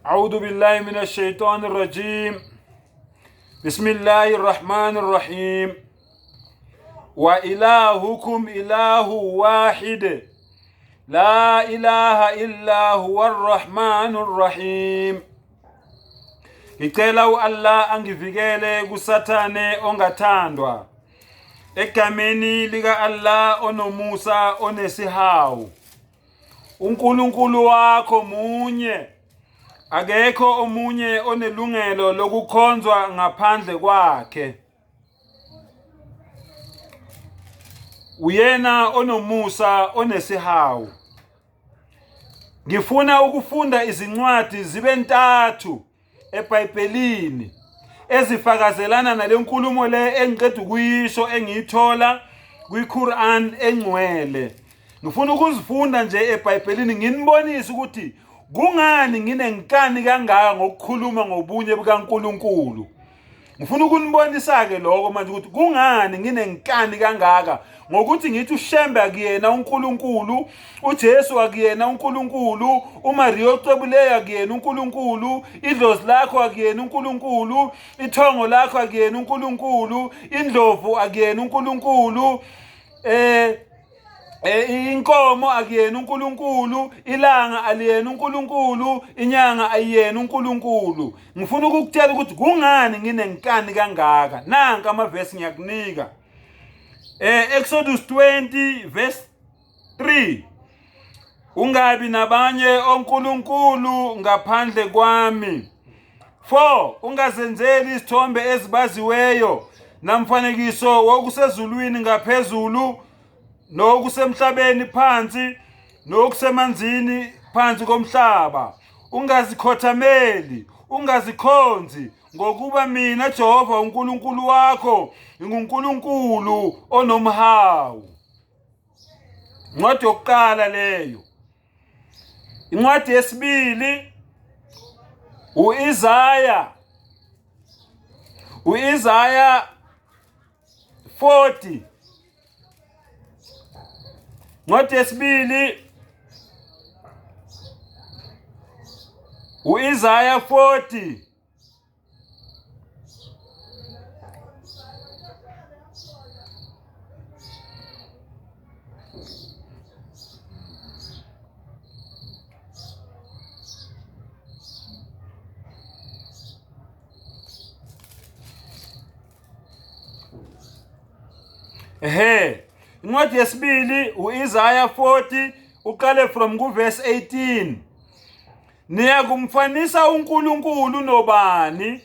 أعوذ بالله من الشيطان الرجيم. بسم الله الرحمن الرحيم. وإلهكم إله واحد لا إله إلا هو الرحمن الرحيم. Ngicela Allah angivikele kusathane ongathandwa. Egameni lika Allah onomusa onesihawu. uNkulunkulu wakho munye. Akekho omunye onelungelo lokukhonzwa ngaphandle kwakhe. Uyena onomusa onesihawu. Ngifuna ukufunda izincwadi zibe ntathu eBhayibhelini ezifakazelana nale nkulumo le engiqeda ukuyisho engiyithola kwiQuran engcwele. Ngifuna ukuzifunda nje eBhayibhelini nginibonise ukuthi kungani nginenkani kangaka ngokukhuluma ngobunye bukaNkulunkulu. Ngifuna ukunibonisa ke lokho manje ukuthi kungani nginenkani kangaka ngokuthi ngithi uShembe akuyena uNkulunkulu, uJesu akuyena uNkulunkulu, uMaria ocebuleyo akuyena uNkulunkulu, idlozi lakho akuyena uNkulunkulu, ithongo lakho akuyena uNkulunkulu, indlovu akuyena uNkulunkulu, inkomo akuyena uNkulunkulu, ilanga aliyena uNkulunkulu, inyanga ayiyena uNkulunkulu. Ngifuna ukukutshela ukuthi kungani nginenkani kangaka. Nanka amavesi ngiyakunika. Exodus 20 verse 3. Ungabi nabanye onkulunkulu ngaphandle kwami. 4. Ungazenzeli isithombe ezibaziweyo namfanekiso wokusezulwini ngaphezulu, nokusemhlabeni phansi, nokusemanzini phansi komhlaba. Ungazikhothameli, ungazikhonzi, ngokuba mina Jehova uNkulunkulu wakho nginguNkulunkulu onomhawu. Incwadi yokuqala leyo. Incwadi yesibili uIsaya 40. Incwadi yesibili uIsaya 40. Incwadi yesibili uIsaya 40 uqale from kuverse 18. Niyakumfanisa uNkulunkulu nobani?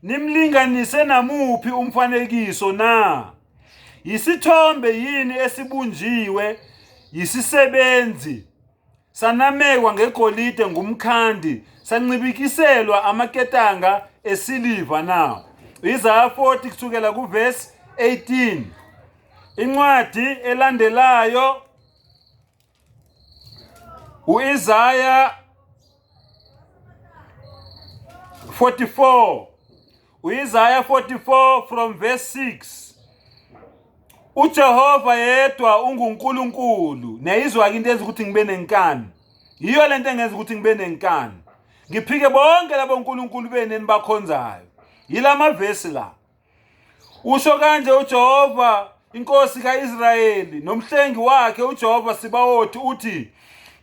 Nimlinganise namuphi umfanekiso na? Yisithombe yini esibunjiwe, yisisebenzi sanamekwa ngegolide ngumkhandi, sancibikiselwa amaketanga esiliva na? Isaiah 40 kusukela kuverse 18. Incwadi elandelayo uIsaiah 44. uIsaiah 44 from verse 6. uJehova yedwa unguNkulunkulu. Neyizwa into eyenza ukuthi ngibe nenkani. Yiyo lento engenza ukuthi ngibe nenkani. Ngiphike bonke labo uNkulunkulu beneni bakhonzayo. Yilama verse la. Usho kanje uJehova, inkosi kaIsrayeli, nomhlengi wakhe uJehova Sibawothi uthi,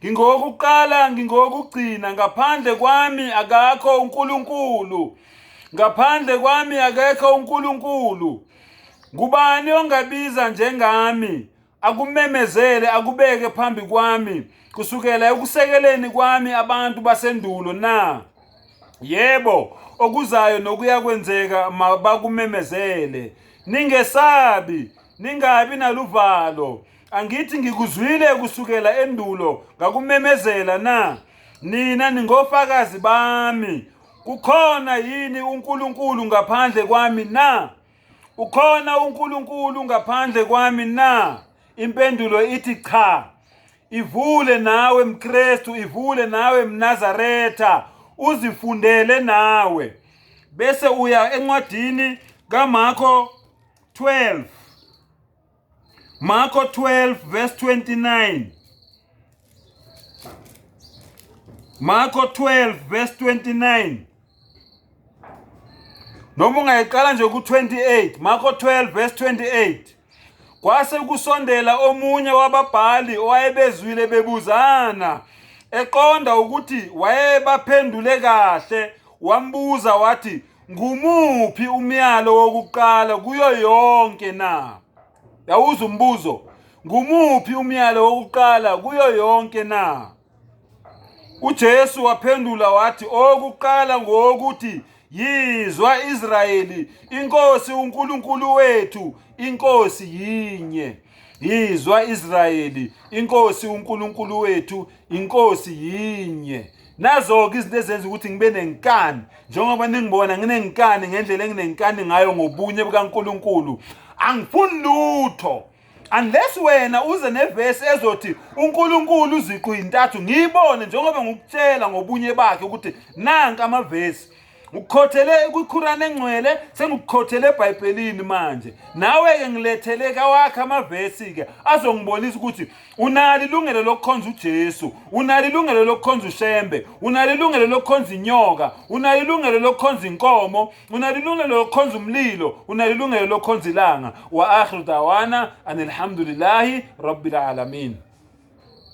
ngingokuqala ngingokugcina, ngaphandle kwami akakho uNkulunkulu. Ngaphandle kwami akekho uNkulunkulu. Ngubani ongabiza njengami? Akumemezele, akubeke phambi kwami, kusukela ekusekeleni kwami abantu basendulo na? Yebo, okuzayo nokuya kwenzeka mabakumemezele. Ningesabi, ningabi naluvalo. Angithi ngikuzwile kusukela endulo ngakumemezela na? Nina ningofakazi bami. Kukhona yini uNkulunkulu ngaphandle kwami na? Ukhona uNkulunkulu ngaphandle kwami na? Impendulo ithi cha. Ivule nawe mKristu, ivule nawe mNazaretha, uzifundele nawe. Bese uya encwadini kaMarko 12. Marko 12 verse 29. Marko 12 verse 29. Noma ungayiqala nje ku-28, Marko 12 verse 28. Kwase kusondela omunye wababhali owayebezwile bebuzana, eqonda ukuthi wayebaphendule kahle, wambuza wathi, ngumuphi umyalo wokuqala kuyo yonke na? Yawuza umbuzo, ngumuphi umyalo wokuqala kuyo yonke na? uJesu waphendula wathi, okuqala ngokuthi, yizwa Israyeli, inkosi uNkulunkulu wethu, inkosi yinye. Yizwa Israyeli, inkosi uNkulunkulu wethu, inkosi yinye. Nazo-ke izinto ezenza ukuthi ngibe nenkani, njengoba ningibona nginenkani ngendlela enginenkani ngayo ngobunye bukaNkulunkulu. Angifuni lutho unless wena uze nevesi ezothi uNkulunkulu uziqu intathu, ngiyibone njengoba ngikutshela ngobunye bakhe ukuthi nanka amavesi. Ukukhothele kwiQuran engcwele, sengikukhothele eBhayibhelini manje. Nawe-ke ngilethele kawakhe amavesi-ke azongibonisa ukuthi unalo ilungelo lokukhonza uJesu, unalo ilungelo lokukhonza uShembe, unalo ilungelo lokukhonza inyoka, unalo ilungelo lokukhonza inkomo, unalo ilungelo lokukhonza umlilo, unalo ilungelo lokukhonza ilanga. Wa akhiru dawana anilhamdulillahi rabbil alamin.